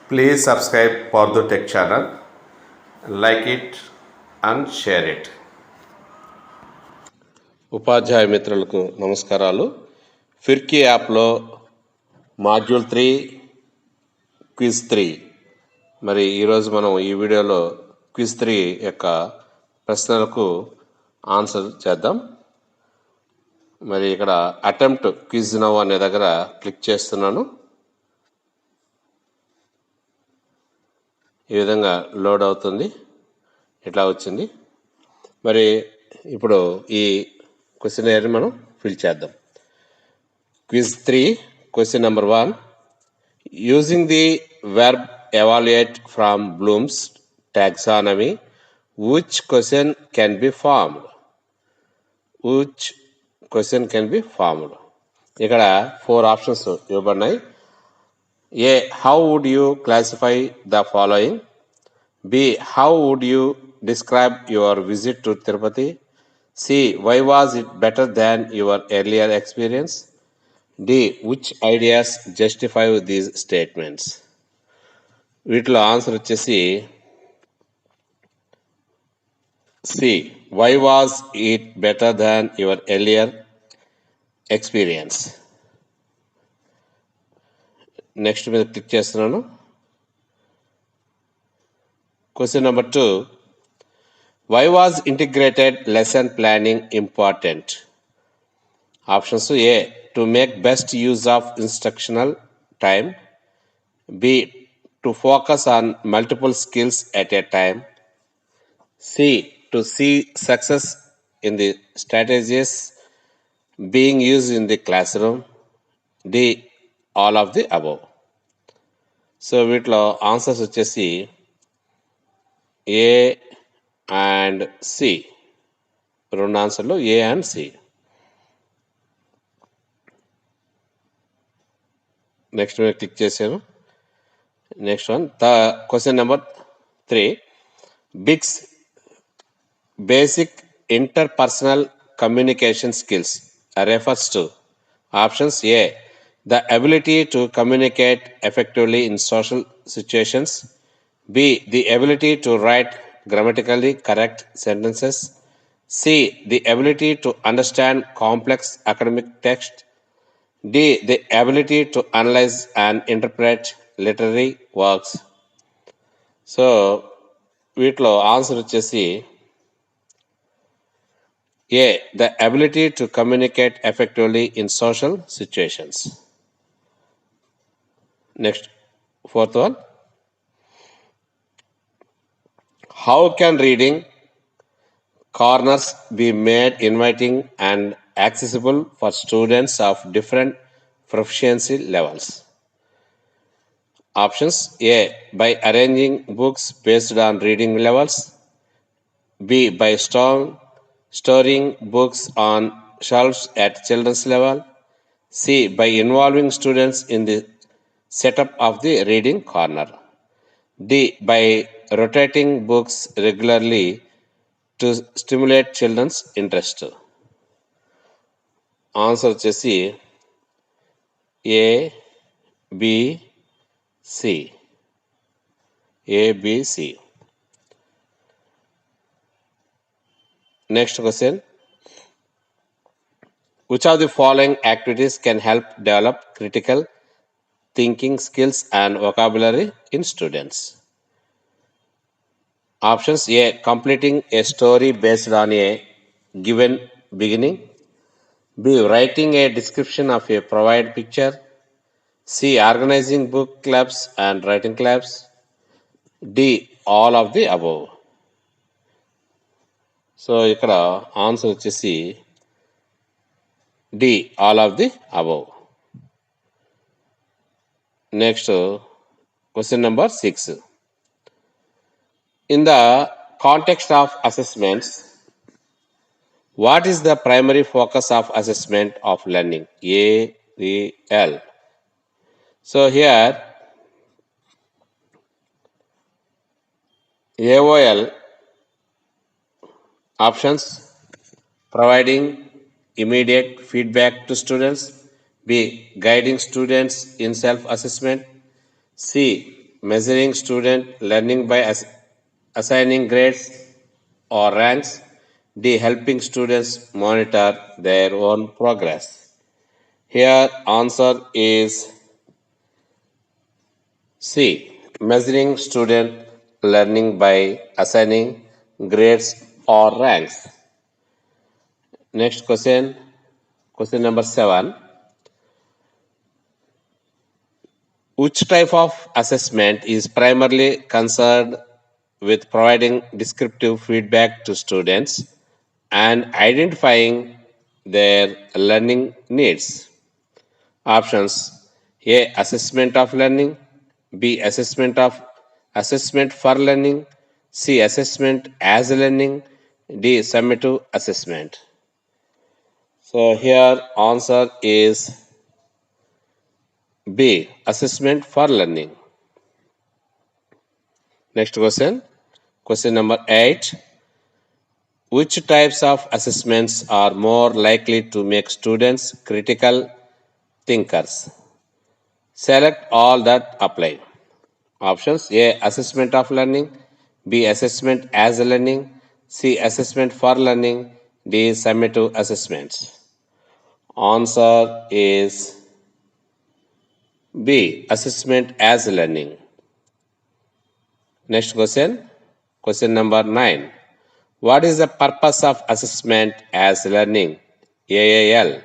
Please subscribe Pardo Tech channel, like it and share it. ఉపాధ్యాయ మిత్రులకు నమస్కారాలు. ఫిర్కీ యాప్లో module 3 quiz 3. మరి ఈరోజు మనం ఈ వీడియోలో క్విజ్ 3 యొక్క ప్రశ్నలకు ఆన్సర్ చేద్దాం. మరి ఇక్కడ అటెంప్ట్ క్విజ్ నౌ అనే దగ్గర క్లిక్ చేస్తున్నాను. ఈ విధంగా లోడ్ అవుతుంది. ఇట్లా వచ్చింది. మరి ఇప్పుడు ఈ క్వశ్చన్ మనం ఫిల్ చేద్దాం. Quiz 3 question number 1. Using the verb evaluate from Bloom's taxonomy, which question can be formed? Which question can be formed? ఇక్కడ 4 options ఇవ్వబడినాయి. A. How would you classify the following? B. How would you describe your visit to Tirupati? C. Why was it better than your earlier experience? D. Which ideas justify these statements? వీటిలో answer వచ్చేసి C. Why was it better than your earlier experience. Next మీద click చేస్తున్నాను. Question number 2. Why was integrated lesson planning important? Options A. To make best use of instructional time. B. To focus on multiple skills at a time. C. To see success in the strategies being used in the classroom. D. All of the above. So వీటిలో answers వచ్చేసి A and C. రెండు ఆన్సర్లు ఏ and C. Next మీద click చేశాను. Next one question number 3. Biggs basic interpersonal communication skills refers to. Options A. The ability to communicate effectively in social situations. B. The ability to write grammatically correct sentences. C. The ability to understand complex academic text. D. The ability to analyze and interpret literary works. So వీటిలో answer వచ్చేసి A. The ability to communicate effectively in social situations. Next fourth one. How can reading corners be made inviting and accessible for students of different proficiency levels? Options A. By arranging books based on reading levels. B. By storing books on shelves at children's level. C. By involving students in the setup of the reading corner. D. By rotating books regularly to stimulate children's interest. Answer వచ్చేసి A B C. ABC. Next question. Which of the following activities can help develop critical thinking skills and vocabulary in students? Options A. Completing a story based on a given beginning. B. Writing a description of a provided picture. C. Organizing book clubs and writing clubs. D. All of the above. So ఇక్కడ answer వచ్చేసి D. All of the above. Next question number 6. In the context of assessments, what is the primary focus of assessment of learning? AEL. So here AOL options: providing immediate feedback to students. B. Guiding students in self-assessment. C. measuring student learning by assigning grades or ranks. D. Helping students monitor their own progress. Here answer is C. Measuring student learning by assigning grades or ranks. Next question number 7. Which type of assessment is primarily concerned with providing descriptive feedback to students and identifying their learning needs? Options: A. Assessment of learning. B. Assessment for learning. C. Assessment as learning. D. Summative assessment. So here answer is B. Assessment for learning. Next question number 8. Which types of assessments are more likely to make students critical thinkers? Select all that apply. Options: A. Assessment of learning. B. Assessment as learning. C. Assessment for learning. D. Summative assessments. Answer is B. Assessment as learning. Next question number 9. What is the purpose of assessment as learning? AAL.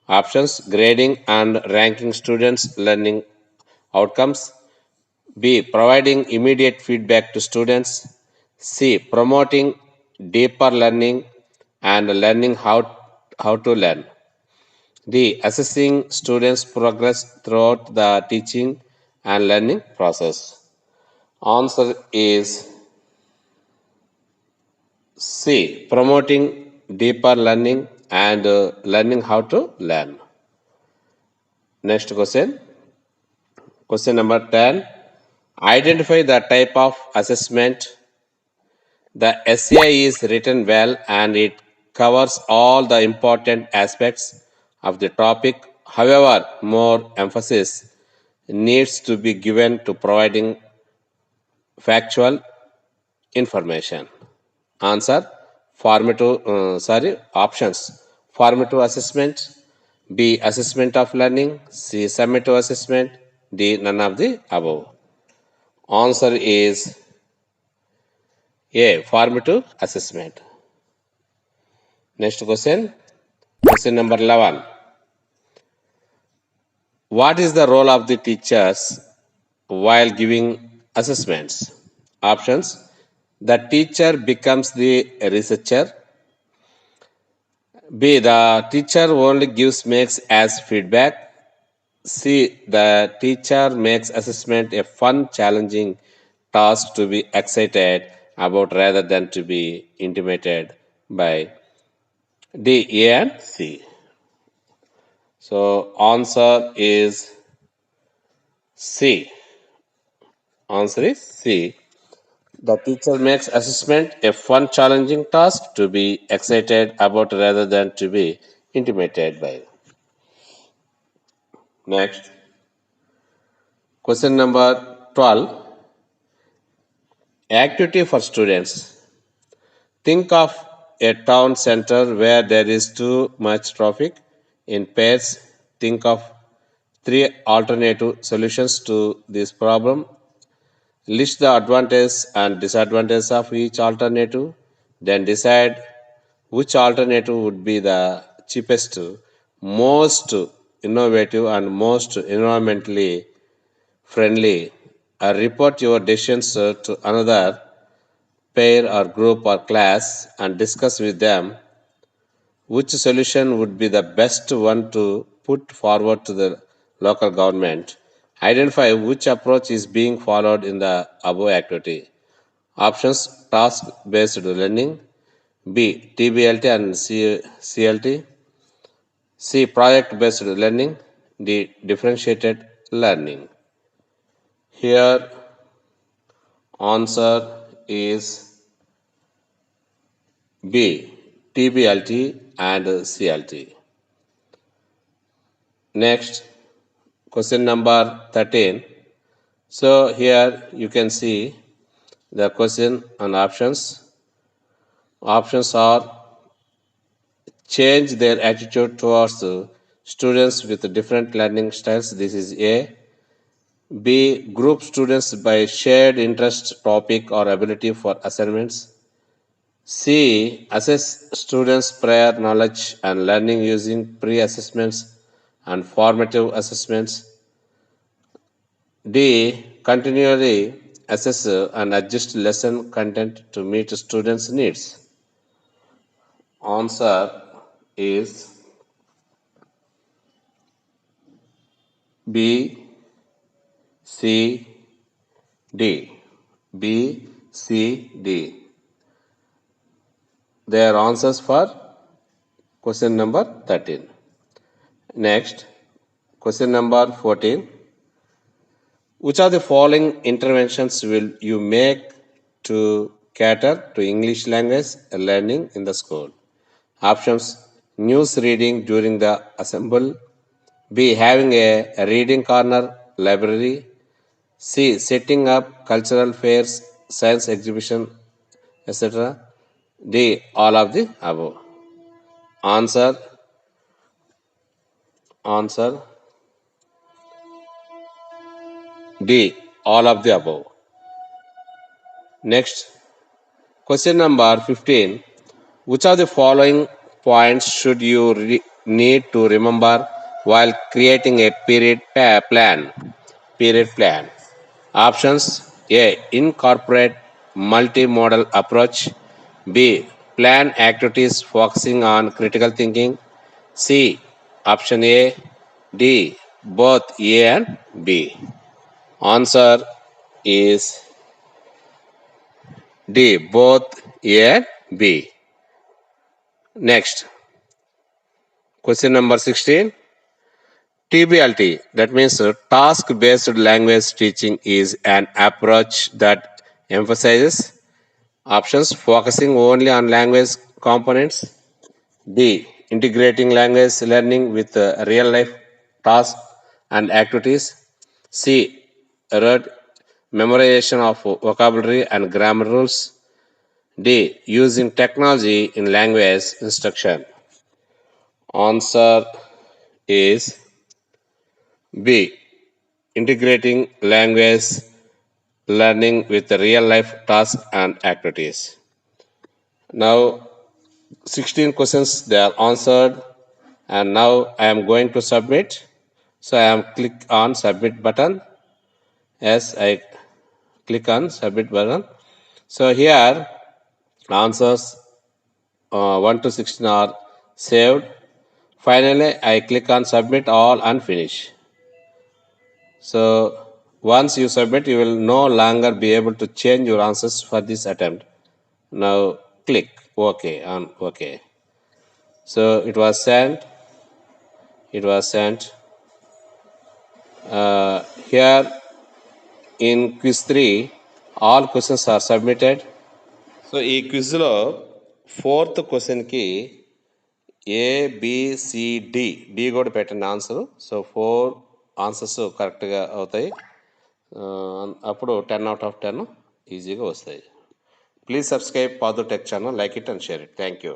Options: grading and ranking students' learning outcomes. B. Providing immediate feedback to students. C. Promoting deeper learning and learning how to learn. D. Assessing students' progress throughout the teaching and learning process. Answer is C. Promoting deeper learning and learning how to learn. Next question number 10. Identify the type of assessment. The essay is written well and it covers all the important aspects of the topic. However, more emphasis needs to be given to providing factual information. Answer: options: formative assessment. B. Assessment of learning. C. Summative assessment. D. None of the above. Answer is A. Formative assessment. Next question number 11. What is the role of the teachers while giving assessments? Options: the teacher becomes the researcher. B. The teacher only makes as feedback. C. The teacher makes assessment a fun, challenging task to be excited about rather than to be intimidated by. D. A and C. So answer is C. Answer is C. The teacher makes assessment a fun, challenging task to be excited about rather than to be intimidated by. Next, question number 12. Activity for students. Think of a town center where there is too much traffic. In pairs, think of 3 alternative solutions to this problem. List the advantages and disadvantages of each alternative. Then decide which alternative would be the cheapest, most innovative, and most environmentally friendly. Report your decisions to another pair or group or class and discuss with them which solution would be the best one to put forward to the local government. Identify which approach is being followed in the above activity. Options: task based learning. B. TBLT and CLT. C. Project based learning. D. Differentiated learning. Here answer is B. TBLT and CLT. Next, question number 13. So here you can see the question and options. Options are change their attitude towards students with different learning styles. This is A. B. Group students by shared interest, topic, or ability for assignments. C. Assess students' prior knowledge and learning using pre-assessments and formative assessments. D. Continually assess and adjust lesson content to meet students' needs. Answer is B, C, D. B, C, D. They are answers for question number 13. Next, question number 14. Which of the following interventions will you make to cater to English language learning in the school? Options: news reading during the assemble. B. Having a reading corner library. C. Setting up cultural fairs, science exhibition, etc. D. All of the above. Answer. D. All of the above. Next, question number 15. Which of the following points should you need to remember while creating a plan? Period plan. Options: A. Incorporate multimodal approach. B. Plan activities focusing on critical thinking. C. Option A. D. Both A and B. Answer is D. Both A and B. Next, question number 16. TBLT, that means task based language teaching, is an approach that emphasizes options focusing only on language components. B. Integrating language learning with real life tasks and activities. C. Memorization of vocabulary and grammar rules. D. Using technology in language instruction. Answer is B. Integrating language learning with real life tasks and activities. Now 16 questions they are answered, and now I am going to submit. So I am click on submit button. Yes, I click on submit button. So here answers 1 to 16 are saved. Finally, I click on submit all and finish. So once you submit, you will no longer be able to change your answers for this attempt. Now click OK on OK. So it was sent. Here in quiz 3, all questions are submitted. So ఈ క్విజ్లో 4th క్వశ్చన్కి ABCD కూడా పెట్టండి answer. So 4 answers కరెక్ట్గా అవుతాయి. అప్పుడు 10 out of 10 ఈజీగా వస్తాయి. Please subscribe పాదు tech channel, like it and share it. Thank you.